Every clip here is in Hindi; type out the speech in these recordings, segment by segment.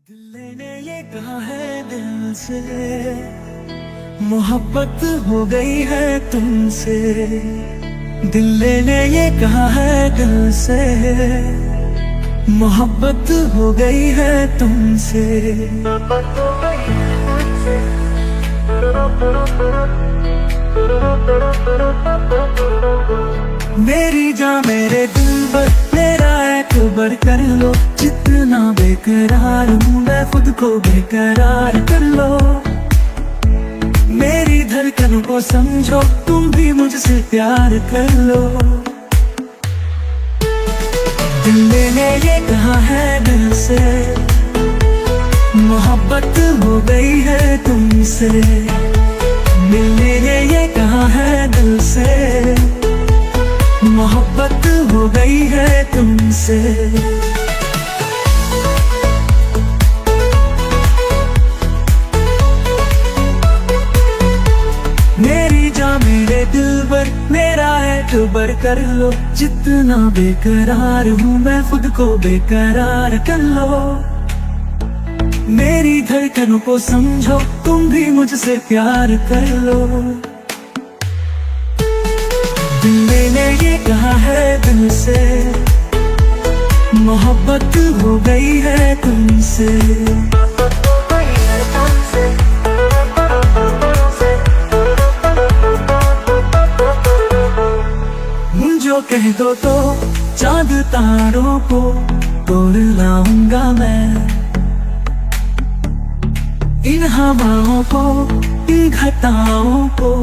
दिल ने ये कहा है दिल से, मोहब्बत हो गई है तुमसे। दिल ने ये कहा है दिल से, मोहब्बत हो गई है तुमसे। मेरी जान मेरे दिल पर मेरा एतबार कर लो, जितना बेकरार हूँ मैं खुद को बेकरार कर लो। मेरी धड़कन को समझो, तुम भी मुझसे प्यार कर लो। दिल ने ये कहा है दिल से, मोहब्बत हो गई है तुमसे। दिल ने ये कहा है दिल से, मोहब्बत हो गई है तुमसे। मेरी जान मेरे दिल पर मेरा एतबार कर लो, जितना बेकरार हूँ मैं खुद को बेकरार कर लो। मेरी धड़कनों को समझो, तुम भी मुझसे प्यार कर लो। दिल ने ये कहा है दिल से, मोहब्बत हो गई है तुमसे। जो कह दो तो चांद तारों को तोड़ लाऊंगा मैं, इन हवाओं को इन घटाओं को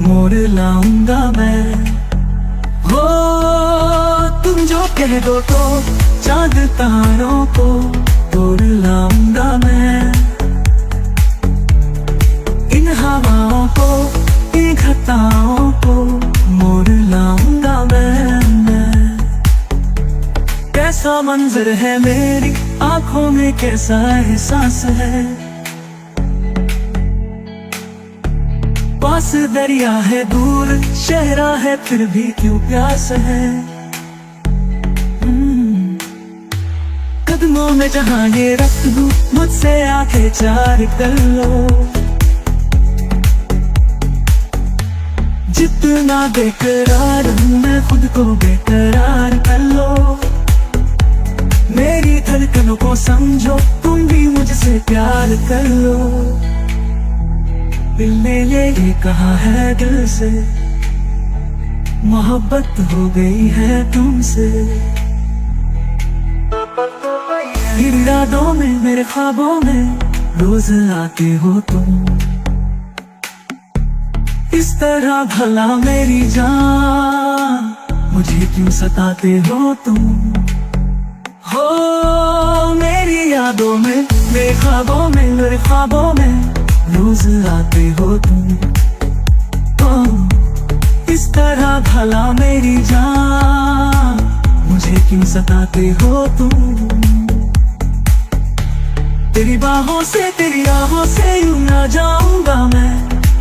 मोड़ लाऊंगा मैं। हो तुम जो कह दो तो चांद तारों को तोड़ लाऊंगा मैं, इन हवाओं को इन घटाओं को मोड़ लाऊंगा मैं। कैसा मंजर है मेरी आंखों में, कैसा एहसास है। पास दरिया है दूर शहरा है, फिर भी क्यों प्यास है। कदमों में जहां ये रख दूं, मुझसे आंखें चार कर लो। जितना बेकरार हूँ मैं खुद को बेकरार कर लो। मेरी धड़कनों को समझो, तुम भी मुझसे प्यार कर लो। दिल ने ये कहा है दिल से, मोहब्बत हो गई है तुमसे। मेरी यादों में मेरे ख्वाबों में रोज आते हो तुम, इस तरह भला मेरी जान मुझे क्यों सताते हो तुम। हो मेरी यादों में मेरे ख्वाबों में मेरे ख्वाबों में रोज आते हो तुम। इस तरह भला मेरी जान मुझे क्यों सताते हो तुम। तेरी बाहों से तेरी आहों से यूं ना जाऊंगा मैं,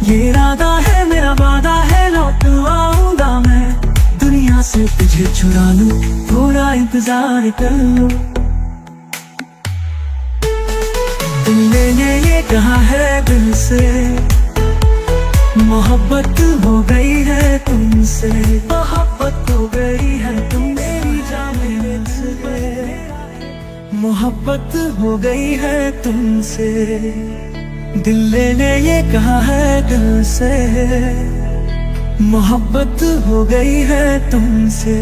ये इरादा है मेरा वादा है लौट आऊंगा मैं। दुनिया से तुझे चुरा लूं, थोड़ा इंतजार कर लो। दिल ने ये कहा है दिल से, मोहब्बत हो गई है तुमसे। मोहब्बत हो गई है तुम मेरी जान मेरे दिल पे, मोहब्बत हो गई है तुमसे। दिल ने ये कहा है दिल से, मोहब्बत हो गई है तुमसे।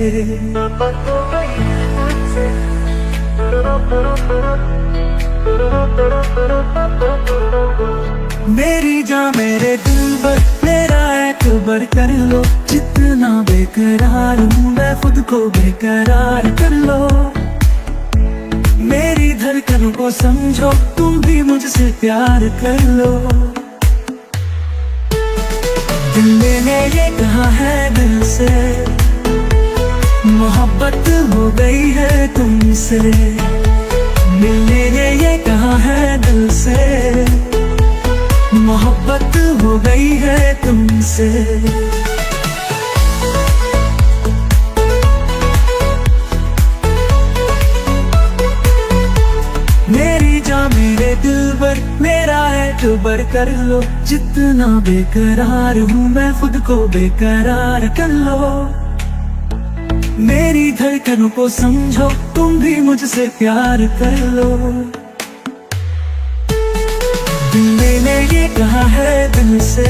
मेरी जान मेरे दिल पर मेरा एतबार कर लो, जितना बेकरार हूँ मैं खुद को बेकरार कर लो। मेरी धड़कन को समझो, तुम भी मुझसे प्यार कर लो। दिल ने ये कहा है दिल से, मोहब्बत हो गई है तुमसे। दिल ने ये कहा है दिल से, मोहब्बत हो गई है तुमसे। मेरी जान मेरे दिलबर, मेरा एतबार कर लो। जितना बेकरार हूँ मैं खुद को बेकरार कर लो। मेरी धड़कनों को समझो, तुम भी मुझसे प्यार कर लो। मैंने ये कहा है दिल से,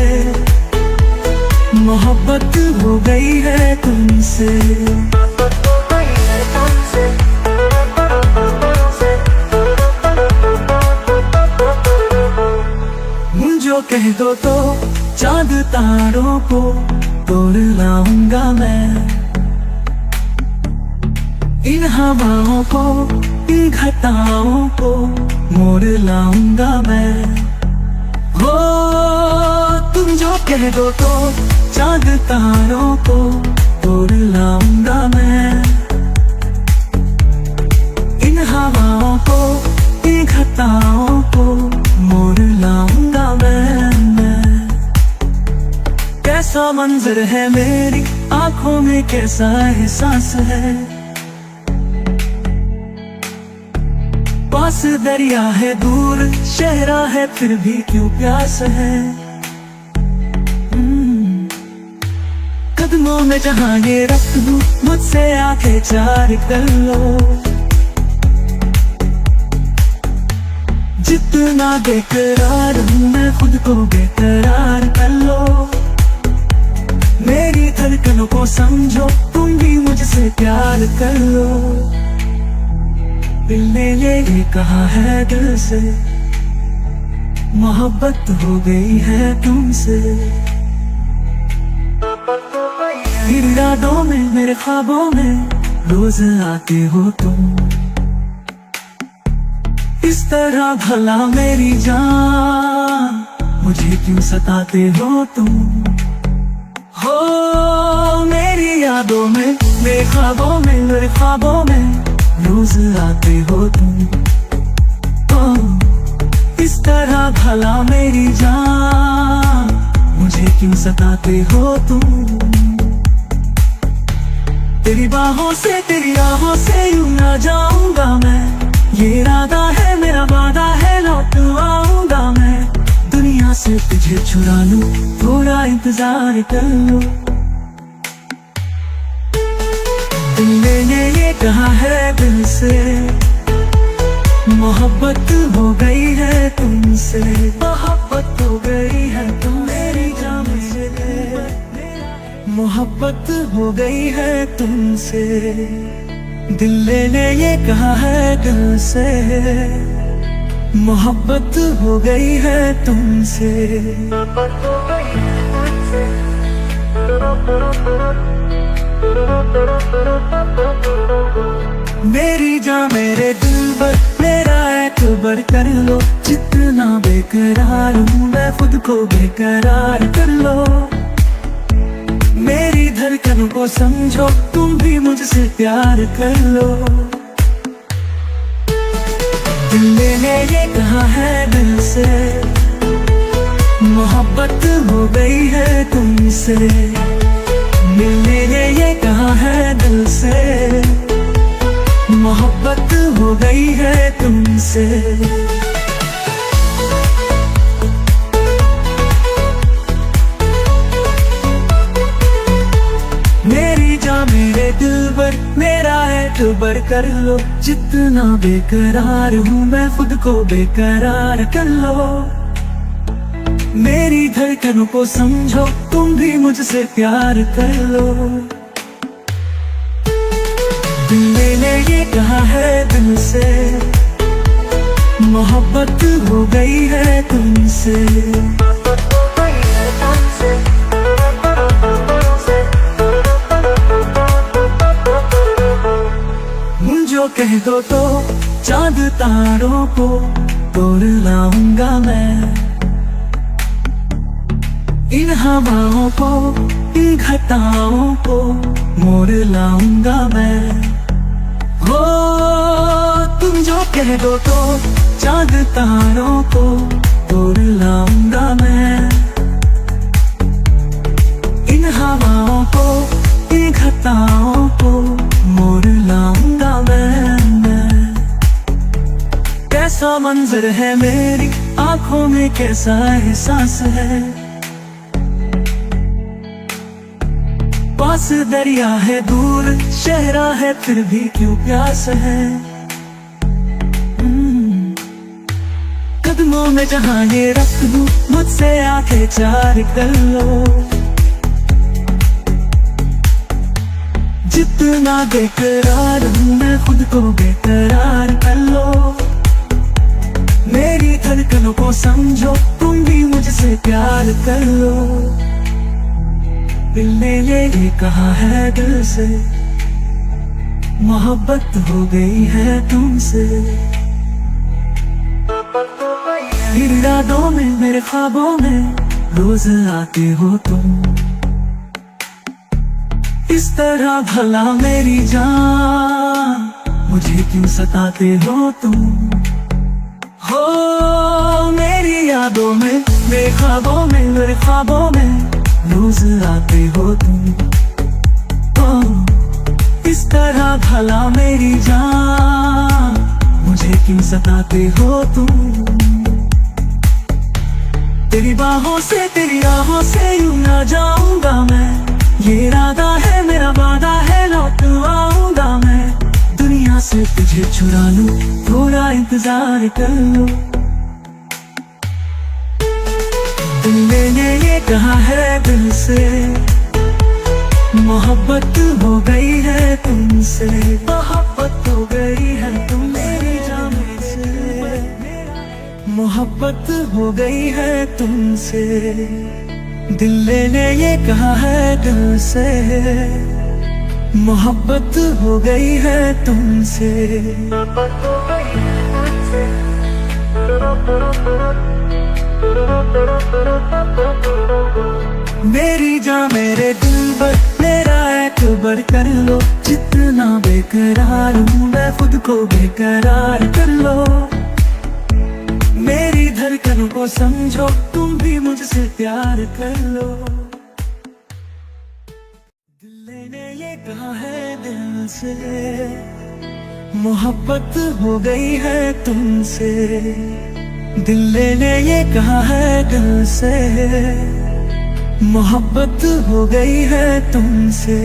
मोहब्बत हो गई है तुमसे। मुझे कह दो तो चांद तारों को तोड़ लाऊंगा मैं। इन हवाओं को, इन घटाओं को मोड़ लाऊंगा मैं। हो तुम जो कह दो तो चांद तारों को तोड़ लाऊंगा मैं। इन हवाओं को, इन घटाओं को मोड़ लाऊंगा मैं। कैसा मंजर है मेरी आंखों में, कैसा एहसास है। पास दरिया है, दूर शहरा है, फिर भी क्यों प्यास है। कदमों में जहां ये रख दूं, मुझसे आंखें चार कर लो। जितना बेकरार हूँ मैं खुद को बेकरार कर लो। मेरी धड़कनों को समझो, तुम भी मुझसे प्यार कर लो। दिल ने ये कहा है दिल से, मोहब्बत हो गई है तुमसे। मेरी यादों में, मेरे ख्वाबों में रोज आते हो तुम। इस तरह भला मेरी जान, मुझे क्यों सताते हो तुम। हो मेरी यादों में, मेरे ख्वाबों में, मेरे ख्वाबों में रोज आते हो तुम। इस तरह भला मेरी जान, मुझे क्यों सताते हो तुम। तेरी बाहों से, तेरी आहों से यूं ना जाऊंगा मैं। ये इरादा है मेरा, वादा है, लौट आऊंगा मैं। दुनिया से तुझे छुड़ा लूं, थोड़ा इंतजार कर लो। मैंने ये कहा है दिल से, मोहब्बत हो गई है तुमसे। मोहब्बत हो गई है तुम मेरी जान से। मोहब्बत हो गई है तुमसे। दिल ने ये कहा है दिल से, मोहब्बत हो गई है तुमसे। मेरी जान, मेरे दिलबर, मेरा एतबार कर लो। जितना बेकरार हूँ मैं खुद को बेकरार कर लो। मेरी धड़कनों को समझो, तुम भी मुझसे प्यार कर लो। दिल ने ये कहा है दिल से, मोहब्बत हो गई है तुमसे। दिल ने ये कहा है दिल से, मोहब्बत हो गई है तुमसे। मेरी जान, मेरे दिलबर, मेरा एतबार कर लो। जितना बेकरार हूँ मैं खुद को बेकरार कर लो। मेरी धड़कनों को समझो, तुम भी मुझसे प्यार कर लो। मैंने ये कहा है दिल से, मोहब्बत हो गई है तुमसे। मुझे कह दो तो चांद तारों को तोड़ लाऊंगा मैं। इन हवाओं को, इन घटाओं को मोड़ लाऊंगा मैं। हो तुम जो कह दो तो चांद तारों को तोड़ लाऊंगा मैं। इन हवाओं को, इन घटाओं को मोड़ लाऊंगा मैं। कैसा मंजर है मेरी आंखों में, कैसा एहसास है। पास दरिया है, दूर शहरा है, फिर भी क्यों प्यास है। कदमों में जहां ये रख दूं, मुझसे आंखें चार कर लो। जितना बेकरार हूँ मैं, खुद को बेकरार कर लो। मेरी धड़कनों को समझो, तुम भी मुझसे प्यार कर लो। दिल ने ये कहा है दिल से, मोहब्बत हो गई है तुमसे। मेरी यादों में, मेरे ख्वाबों में रोज आते हो तुम। इस तरह भला मेरी जान, मुझे क्यों सताते हो तुम। हो मेरी यादों में, मेरे ख्वाबों में, मेरे ख्वाबों में रोज आते हो तुम। इस तरह भला मेरी जान, मुझे क्यों सताते हो तुम। तेरी बाहों से, तेरी राहों से यूं ना जाऊंगा मैं। ये इरादा है मेरा, वादा है, लौट आऊंगा मैं। दुनिया से तुझे चुरा लूं, थोड़ा इंतजार कर लो। दिल ने ये कहा है दिल से, मोहब्बत हो गई है तुमसे। मोहब्बत हो गई है तुम मेरी जान से। मोहब्बत हो गई है तुमसे। दिल ने ये कहा है दिल से, मोहब्बत हो गई है तुमसे। मेरी जान मेरे दिल पर, मेरा एतबार कर लो। जितना बेकरार हूँ मैं, खुद को बेकरार कर लो। मेरी धड़कनों को समझो, तुम भी मुझसे प्यार कर लो। दिल ने ये कहा है दिल से, मोहब्बत हो गई है तुमसे। दिल ने ये कहा है दिल से, मोहब्बत हो गई है तुमसे।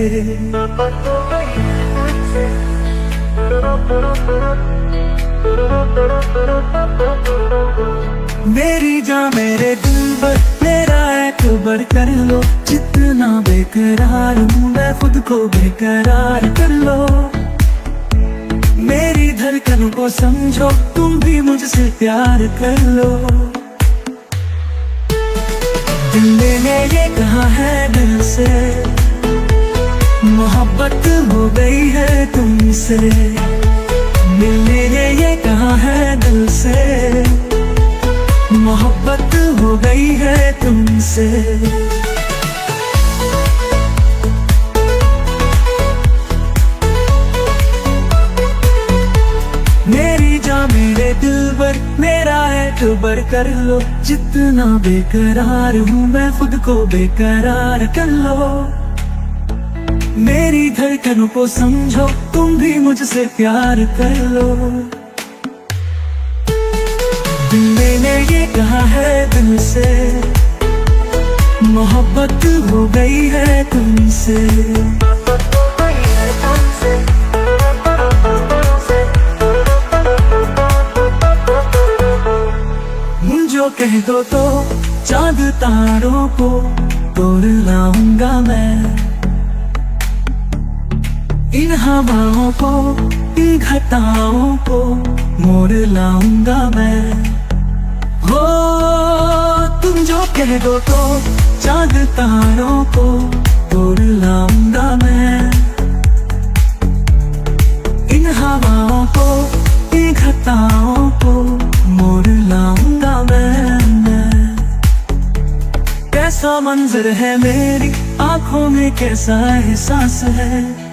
मेरी जान मेरे दिल पर, मेरा एतबार कर लो। जितना बेकरार हूँ मैं, खुद को बेकरार कर लो। मेरी धड़कनों को समझो, तुम भी मुझसे प्यार कर लो। दिल ने ये कहा है दिल से, मोहब्बत हो गई है तुमसे। दिल ने ये कहा है दिल से, मोहब्बत हो गई है तुमसे। मेरी जान मेरे दिल पर, मेरा एतबार कर लो। जितना बेकरार हूँ मैं, खुद को बेकरार कर लो। मेरी धड़कनों को समझो, तुम भी मुझसे प्यार कर लो। दिल ने ये कहा है दिल से, मोहब्बत हो गई है तुमसे। जो कह दो तो चांद तारों को तोड़ लाऊंगा मैं। इन हवाओं को, इन घटाओं को मोड़ लाऊंगा मैं। हो तुम जो कह दो तो चांद तारों को तोड़ लाऊंगा मैं। इन हवाओं को, इन घटाओं को मोड़ लाऊंगा मैं। कैसा मंजर है मेरी आंखों में, कैसा एहसास है।